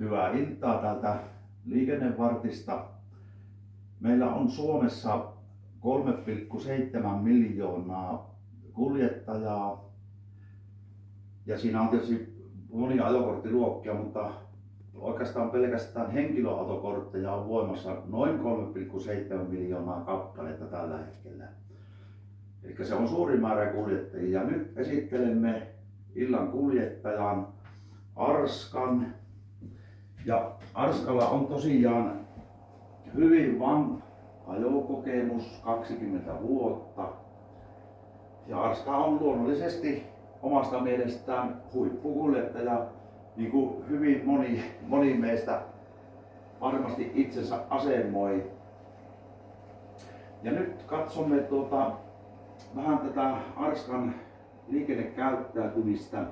Hyvää iltaa täältä liikennevartista. Meillä on Suomessa 3,7 miljoonaa kuljettajaa. Ja siinä on tietysti monia ajokorttiluokkia, mutta oikeastaan pelkästään henkilöautokortteja on voimassa noin 3,7 miljoonaa kappaletta tällä hetkellä. Eli se on suuri määrä kuljettajia. Nyt esittelemme illan kuljettajan Arskan. Ja Arskalla on tosiaan hyvin vanha ajokokemus, 20 vuotta. Ja Arska on luonnollisesti omasta mielestään huippukuljettaja, niin kuin hyvin moni meistä varmasti itsensä asemoi. Ja nyt katsomme vähän tätä Arskan liikennekäyttäytymistä.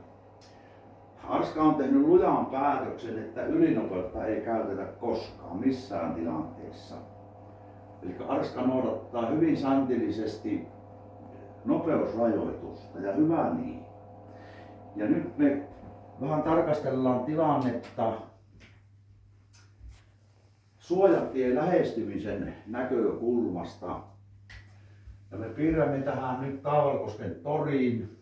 Arska on tehnyt lujan päätöksen, että ylinopeutta ei käytetä koskaan missään tilanteessa. Eli Arska noudattaa hyvin säntillisesti nopeusrajoitusta ja hyvä niin. Ja nyt me vähän tarkastellaan tilannetta suojatien lähestymisen näkökulmasta. Ja me piirrämme tähän nyt Taivalkosken toriin.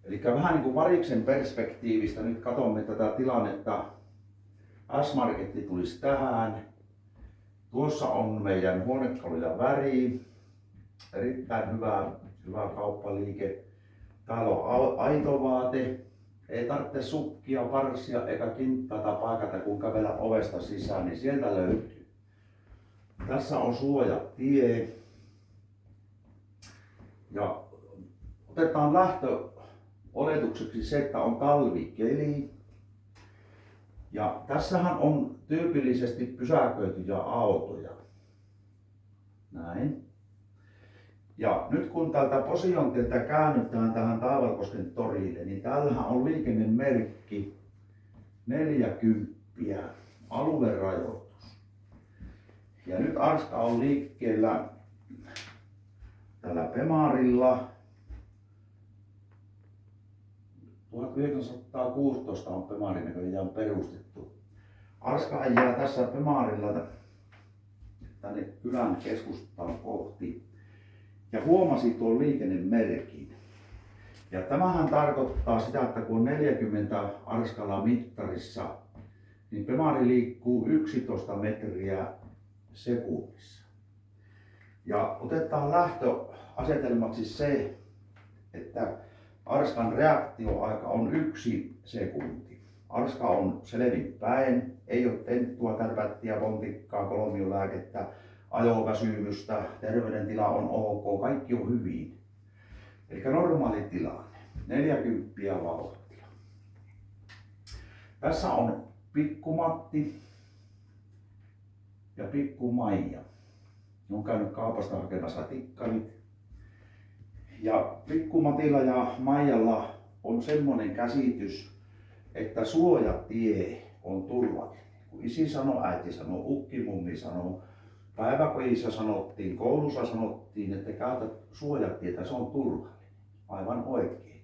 Eli vähän niin kuin variksen perspektiivistä nyt katsomme tätä tilannetta. S-Marketti tulisi tähän. Tuossa on meidän huonekalu ja väri. Erittäin hyvä kauppaliike. Täällä on aitovaate. Ei tarvitse sukkia, parsia eikä kinttaita paikata kun kävellä ovesta sisään, niin sieltä löytyy. Tässä on suojatie. Ja otetaan lähtöoletukseksi se, että on talvikeli. Ja tässähän on tyypillisesti pysäköityjä autoja. Näin. Ja nyt kun täältä Posiontieltä käännytään tähän Taivalkosken torille, niin täällähän on liikennemerkki 40 aluerajoitus. Ja nyt Arska on liikkeellä tällä Pemarilla. 1916 on Pemari näköjään perustettu. Arska ajaa tässä Pemarilla tänne kylän keskustaan kohti ja huomasi tuon liikennemerkin. Ja tämähän tarkoittaa sitä, että kun on 40 Arskalla mittarissa, niin Pemari liikkuu 11 metriä sekunnissa. Ja otetaan lähtöasetelmaksi se, että Arskan reaktioaika on 1 sekunti. Arska on selvin päin, ei ole tenttua, tärvättiä, pontikkaa, kolmiolääkettä, ajoväsymystä, terveydentila on ok, kaikki on hyvin. Eli normaali tilanne, 40 vauhtia. Tässä on Pikku Matti ja Pikku Maija. Ne on käynyt kaupasta hakemassa tikkarit. Ja Pikku Matilla ja Maijalla on semmoinen käsitys, että suojatie on turvallinen. Kun isi sanoo, äiti sanoo, ukkimummi sanoo, päiväkodissa sanottiin, koulussa sanottiin, että käytä suojatietä, se on turvallinen. Aivan oikein.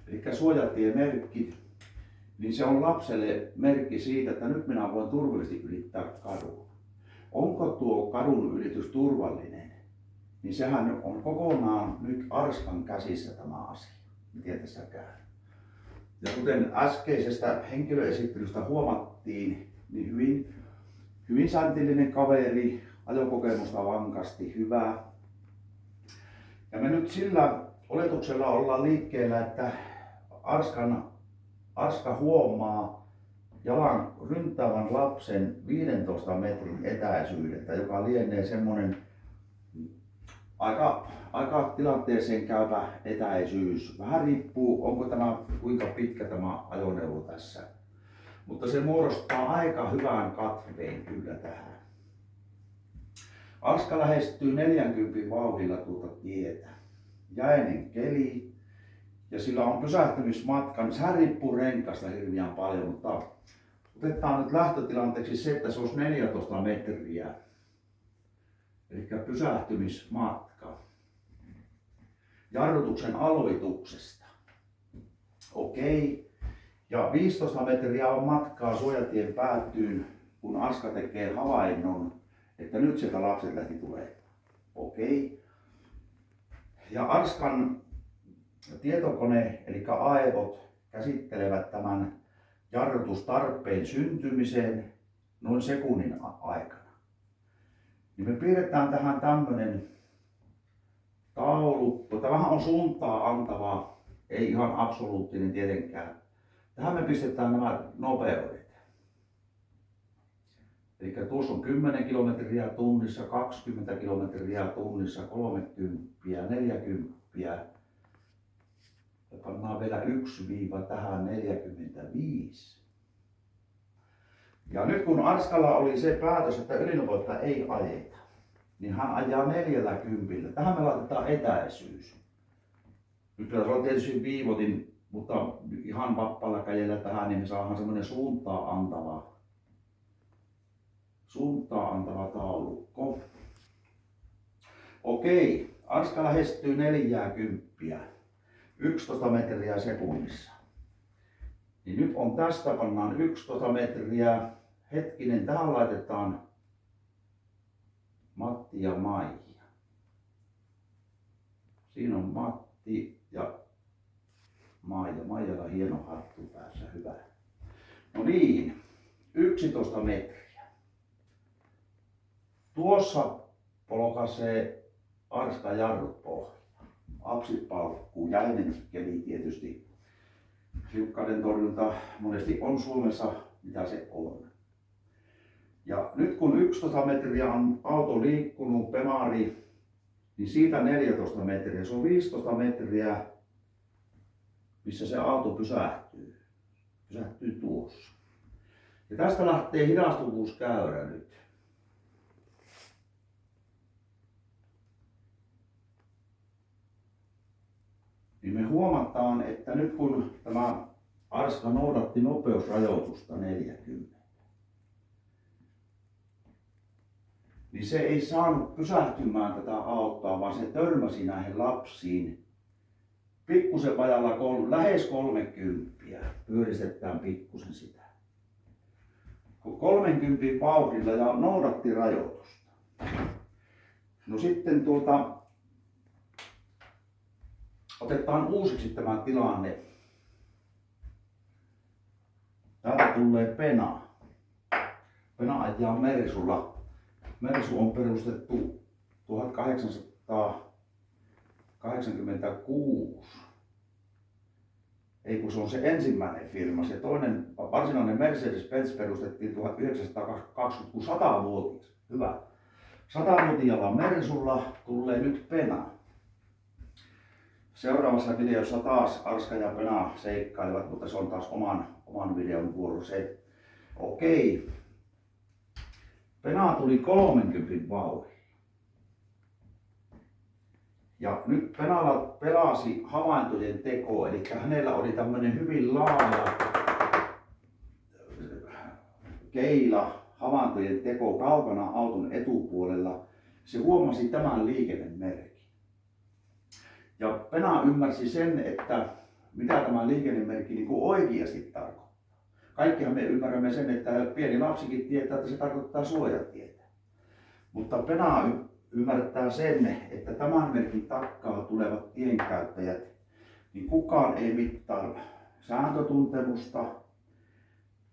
Eli suojatiemerkki, niin se on lapselle merkki siitä, että nyt minä voin turvallisesti ylittää kadun. Onko tuo kadun ylitys turvallinen? Niin sehän on kokonaan nyt Arskan käsissä tämä asia. Miten tässä käy? Ja kuten äskeisestä henkilöesittelystä huomattiin, niin hyvin säntillinen kaveri, ajokokemusta vankasti, hyvä. Ja me nyt sillä oletuksella ollaan liikkeellä, että Arska huomaa jalan ryntäävän lapsen 15 metrin etäisyydeltä, joka lienee semmoinen aika tilanteeseen käypä etäisyys. Vähän riippuu, onko tämä kuinka pitkä tämä ajoneuvo tässä. Mutta se muodostaa aika hyvän katveen kyllä tähän. Arska lähestyy 40 vauhdilla tuota tietä. Jäinen keli ja sillä on pysähtymismatka. Sehän riippuu renkaasta hirveän paljon, mutta otetaan nyt lähtötilanteeksi se, että se olisi 14 metriä. Eli pysähtymismatka. Jarrutuksen aloituksesta. Okei, Ja 15 metriä on matkaa suojatien päätyyn, kun Arska tekee havainnon, että nyt sieltä lapset lähti tulee. Okei. Ja Arskan tietokone, eli aivot, käsittelevät tämän jarrutustarpeen syntymisen noin sekunnin aikana. Niin me piirretään tähän tämmönen taulukko. Tämähän on suuntaa antava, ei ihan absoluuttinen tietenkään. Tähän me pistetään nämä nopeudet. Eli tuossa on 10 kilometriä tunnissa, 20 kilometriä tunnissa, 30, 40. Ja pannaan vielä 1 viiva tähän 45. Ja nyt kun Arskalla oli se päätös, että ylinopeutta ei ajeta, niin hän ajaa 40. Tähän me laitetaan etäisyys. Nyt pitäisi olla tietysti viivotin, mutta ihan vapaalla kädellä tähän, niin me saadaan semmoinen suuntaa antava taulukko. Okei, Arska lähestyy 40, 11 metriä sekunnissa. Niin nyt on tästä pannaan 11 metriä. Hetkinen, tähän laitetaan Matti ja Maija. Siinä on Matti ja Maija. Maijalla hieno hattu päässä, hyvä. No niin, 11 metriä. Tuossa polkaisee Arska jarrut pohjaan. Apsit paukkuu, jäinen keli tietysti. Hiukkaiden torjunta monesti on Suomessa, mitä se on. Ja nyt kun 11 metriä on auto liikkunut, Bemari, niin siitä 14 metriä, se on 15 metriä, missä se auto pysähtyy. Pysähtyy tuossa. Ja tästä lähtee hidastuvuuskäyrä nyt. Niin me huomataan, että nyt kun tämä Arska noudatti nopeusrajoitusta 40, niin se ei saanut pysähtymään tätä autoa, vaan se törmäsi näihin lapsiin pikkusen vajalla lähes 30. Pyöristetään pikkusen sitä. 30 vauhdilla ja noudatti rajoitusta. No sitten otetaan uusiksi tämä tilanne. Täältä tulee Pena. Pena ajaa Mersulla. Mersu on perustettu 1886. Ei kun se on se ensimmäinen firma. Se toinen varsinainen Mercedes-Benz perustettiin 1920, kun 100-vuotias. Hyvä. 100-vuotiaalla Mersulla tulee nyt Pena. Seuraavassa videossa taas Arska ja Pena seikkailevat, mutta se on taas oman videon vuoro se. Okei. Pena tuli 30 vauhdilla. Ja nyt Penalla pelasi havaintojen teko, eli hänellä oli tämmöinen hyvin laaja keila havaintojen teko kaukana auton etupuolella. Se huomasi tämän liikennemerkin. Ja Pena ymmärsi sen, että mitä tämä liikennemerkki niin kuin oikeasti tarkoittaa. Kaikkihan me ymmärrämme sen, että pieni lapsikin tietää, että se tarkoittaa suojatietä. Mutta Pena ymmärtää sen, että tämän merkin takkaa tulevat tienkäyttäjät, niin kukaan ei mittaa sääntötuntemusta.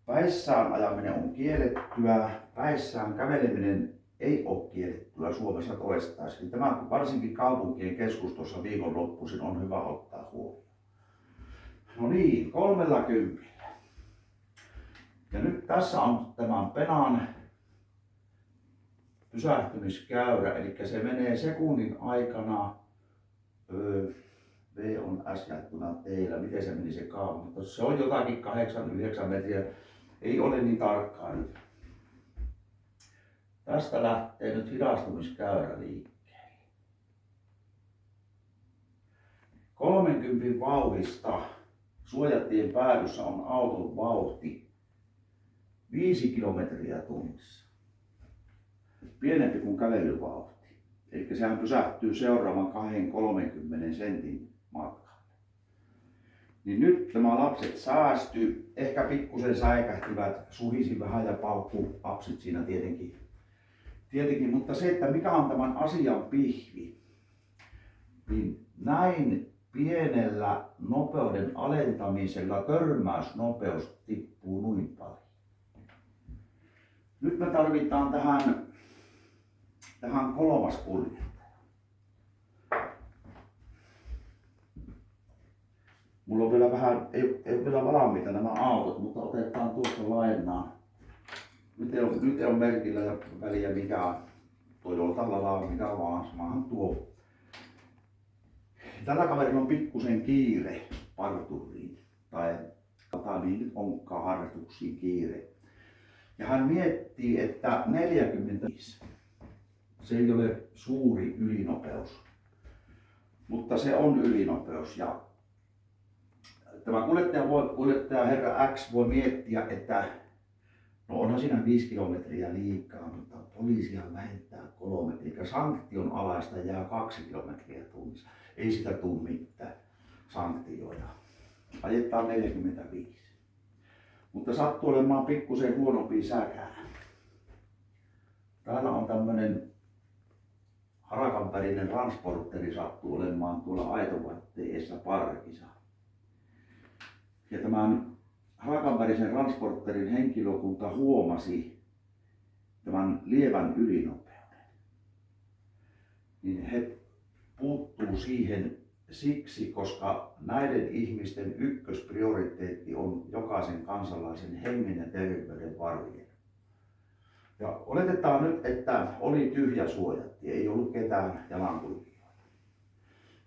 Päissään ajaminen on kiellettyä, päissään käveleminen ei ole kiellettyä Suomessa toistaiseksi. Tämä varsinkin kaupunkien keskustossa viikonloppuisin on hyvä ottaa huomioon. No niin, 30. Ja nyt tässä on tämän Penan pysähtymiskäyrä, eli se menee sekunnin aikana, V on S jaettuna teillä, miten se meni se kaava, mutta se on jotakin 8-9 metriä, ei ole niin tarkkaa nyt. Tästä lähtee nyt hidastumiskäyrä liikkeelle. 30 vauhdista suojatien päädyssä on auton vauhti 5 kilometriä tunnissa. Pienempi kuin kävelyvauhti. Eli sehän pysähtyy seuraavan 20-30 sentin matkalle. Niin nyt nämä lapset säästy, ehkä pikkusen säikähtivät, suhisi vähän ja paukku apsit siinä tietenkin, mutta se, että mikä on tämän asian pihvi, niin näin pienellä nopeuden alentamisella törmäysnopeus tippuu noin paljon. Nyt me tarvitaan tähän kolmas kuljettaja. Mulla on vielä vähän, ei vielä valmiita nämä autot, mutta otetaan tuosta lainaan. Nyt ei ole merkillä ja väliä mikä Toyotalla mikä vaan, samahan tuo. Tällä kaverilla on pikkusen kiire parturiin, tai niin nyt onkaan harrastuksiin kiire. Ja hän miettii, että 45, se ei ole suuri ylinopeus, mutta se on ylinopeus. Ja tämä kuljettaja herra X voi miettiä, että no onhan siinä 5 kilometriä liikaa, mutta poliisia vähentää 3, eli sanktion alaista jää 2 kilometriä tunnissa. Ei sitä tule mitään sanktioita. Ajetaan 45. Mutta sattuu olemaan pikkusen huonompi säkää. Täällä on tämmönen harakanvärinen transporteri sattuu olemaan tuolla aitovatteessa parkissa. Ja tämän harakanvärisen transporterin henkilökunta huomasi tämän lievän ylinopeuden. Niin he puuttuu siihen siksi, koska näiden ihmisten ykkösprioriteetti on jokaisen kansalaisen hengen ja terveyden varjelu. Ja oletetaan nyt, että oli tyhjä suojatie, ei ollut ketään jalankulkijoita.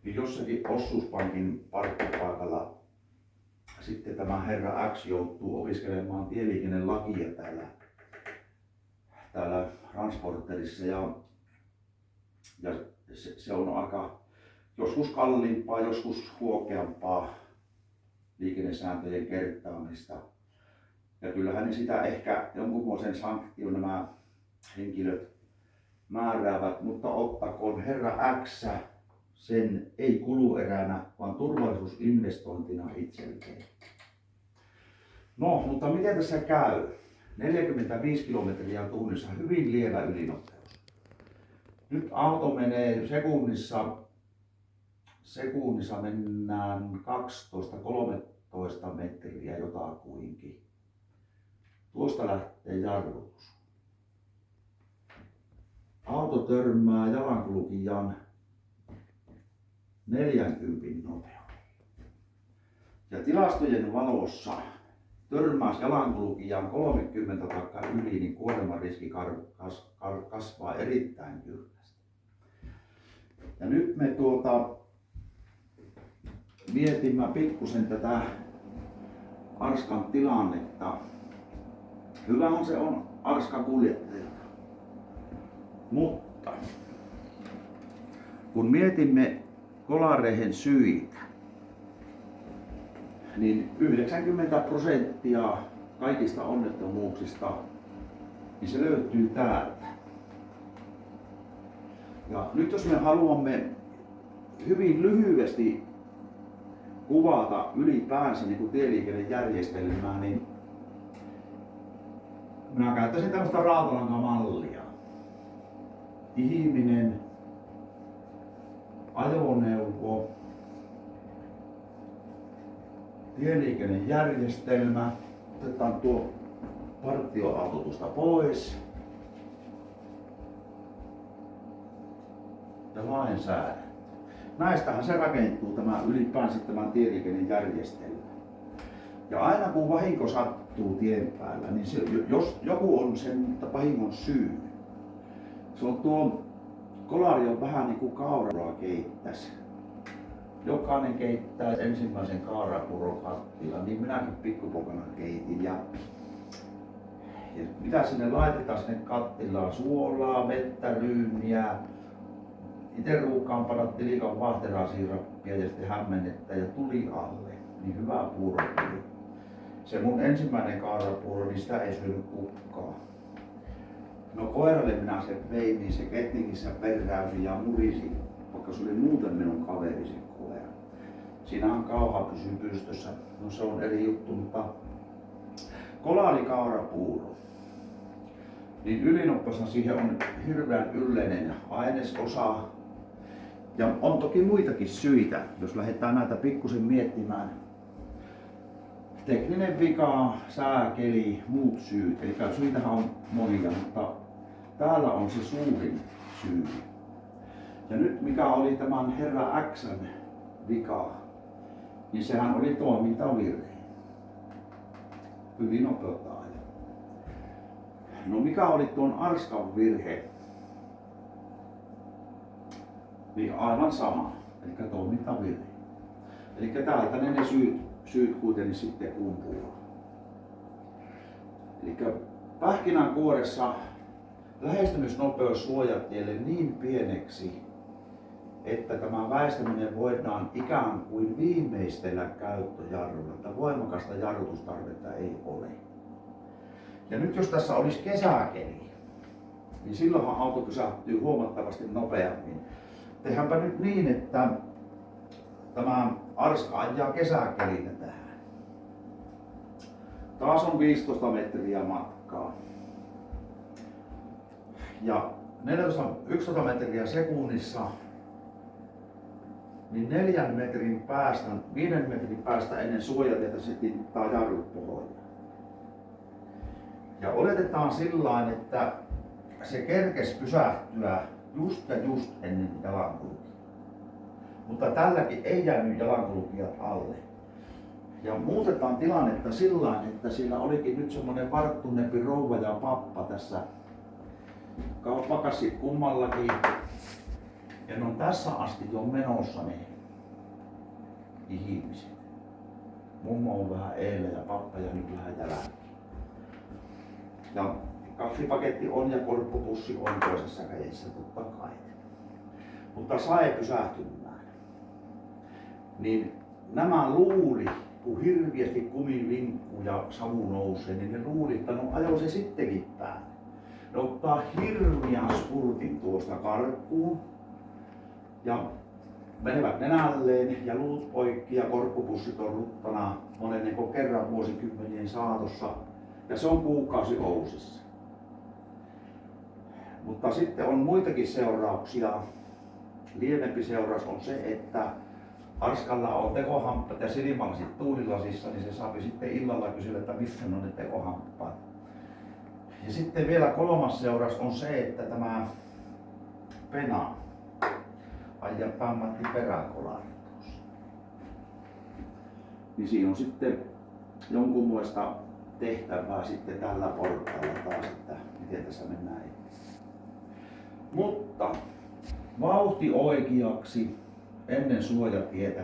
Niin jossakin osuuspankin parkkipaikalla sitten tämä herra X joutuu opiskelemaan tieliikennelakia täällä transporterissa ja se on aika joskus kalliimpaa, joskus huokeampaa liikennesääntöjen kertaamista. Ja kyllähän ne sitä ehkä jonkunmoisen sanktion nämä henkilöt määräävät, mutta ottakoon herra X sen ei kulueränä, vaan turvallisuusinvestointina itselleen. No, mutta miten tässä käy? 45 kilometriä tunnissa, hyvin lievä ylinopeus. Nyt auto menee sekunnissa mennään 12-13 metriä jotakuinkin. Tuosta lähtee jarrutus. Auto törmää jalankulkijan 40 nopeudella. Ja tilastojen valossa törmäys jalankulkijan 30 taikka yli, niin kuolemanriski kasvaa erittäin jyrkästi. Ja nyt me mietimme pikkusen tätä Arskan tilannetta. Hyvähän se on Arska kuljettaja. Mutta kun mietimme kolarehen syitä, niin 90% kaikista onnettomuuksista niin se löytyy täältä. Ja nyt jos me haluamme hyvin lyhyesti kuvata ylipäänsä niin kuin tieliikennejärjestelmää, niin minä käyttäisin tämmöistä rautalankamallia. Ihminen, ajoneuvo, tieliikennejärjestelmä. Otetaan tuo partioauto tuosta pois. Ja lainsäädäntö. Näistähän se rakentuu ylipäänsä tämä tieliikennejärjestelmä. Ja aina kun vahinko sattuu tien päällä, niin jos joku on sen vahingon syy, se on tuo kolari on vähän niin kuin kauraa keittäisi. Jokainen keittää ensimmäisen kaurapuuron kattilan, niin minäkin pikkupokana keitin. Ja mitä sinne laitetaan sinne kattilaan? Suolaa, vettä, ryyniä. Itse ruukaan panna tilikan vaahterasiirappia ja sitten hämmennettä ja tuli alle. Niin hyvä puuro tuli. Se mun ensimmäinen kaurapuuro, niin sitä ei syönyt kukaan. No koiralle minä sen vein, niin se kettingissä peräysi ja murisi, vaikka se oli muuten minun kaveri se koira. Siinähän kauha pysyy pystyssä. No se on eri juttu, mutta kolaalikaurapuuro. Niin ylinopeushan siihen on hirveän yleinen ainesosa. Ja on toki muitakin syitä, jos lähdetään näitä pikkusen miettimään. Tekninen vika, sääkeli, muut syyt. Eli syitähän on monia, mutta täällä on se suurin syy. Ja nyt mikä oli tämän herra X:n vika, niin sehän oli toimintavirhe. Ylinopeutta. No mikä oli tuon Arskan virhe? Niin aivan sama, eli toimintavirhe. Eli täältä ne syyt kuitenkin sitten kumpuaa. Eli pähkinänkuoressa lähestymisnopeus suojatielle niin pieneksi, että tämä väistäminen voidaan ikään kuin viimeistellä käyttöjarrulla, että voimakasta jarrutustarvetta ei ole. Ja nyt jos tässä olisi kesäkeli, niin silloinhan auto pysähtyy huomattavasti nopeammin. Tehdäänpä nyt niin, että tämä Arska ajaa kesäkelinä tähän. Taas on 15 metriä matkaa. Ja 11 metriä sekunnissa, niin 4 metrin päästä, 5 metrin päästä ennen suojatietä se tippaa jarrut pohjaan. Ja oletetaan sillain, että se kerkesi pysähtyä just ennen jalankulkijaa. Mutta tälläkin ei jäänyt jalankulkijat alle. Ja muutetaan tilannetta sillain, että siinä olikin nyt semmonen varttuneempi rouva ja pappa tässä kauppakassi kummallakin. Ja ne on tässä asti jo menossa ne ihmiset. Mummo on vähän eellä ja pappa ja nyt vähän jälkeen. Ja kahvipaketti on ja korppupussi on toisessa kädessä totta kai. Mutta sai pysähtymään. Niin nämä luuli, kun hirviästi kumin vinkku ja savu nousee, niin ne luuli, että no ajoi se sittenkin päälle. Ne ottaa hirveän spurtin tuosta karkuun ja menevät nenälleen ja luut poikki ja korppupussit on ruttana monenneko kerran vuosikymmenien saatossa. Ja se on kuukausi Ousissa. Mutta sitten on muitakin seurauksia. Lievempi seuraus on se, että Arskalla on tekohamppat ja silmälasit tuulilasissa, niin se saa sitten illalla kysyä, että missä on ne tekohamppaat. Ja sitten vielä kolmas seuraus on se, että tämä Pena ajaa Matti peräkolari tuossa. Niin siinä on sitten jonkunmoista tehtävää sitten tällä portaalla taas, että miten tässä mennään eteenpäin. Mutta vauhti oikeaksi ennen suojatietä.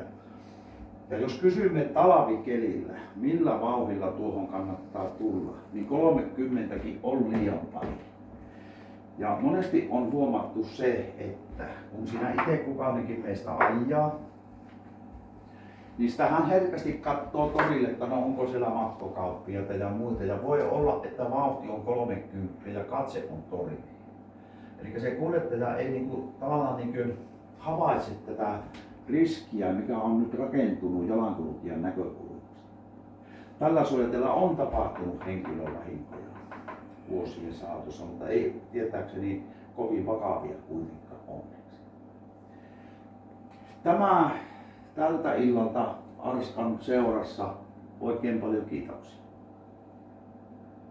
Ja jos kysymme talvikelillä, millä vauhdilla tuohon kannattaa tulla, niin 30kin on liian paljon. Ja monesti on huomattu se, että kun sinä itse kukaankin meistä ajaa, niin sitähän herkästi katsoo torille, että no onko siellä matkokauppiaita ja muita. Ja voi olla, että vauhti on 30 ja katse on torille. Eli se kuljettaja ei tavallaan havaitse tätä riskiä, mikä on nyt rakentunut jalankulkijan näkökulmasta. Tällä suojatella on tapahtunut henkilövahinkoja vuosien saatossa, mutta ei tietääkseni kovin vakavia kuitenkaan onneksi. Tämä tältä illalta Arskan seurassa oikein paljon kiitoksia.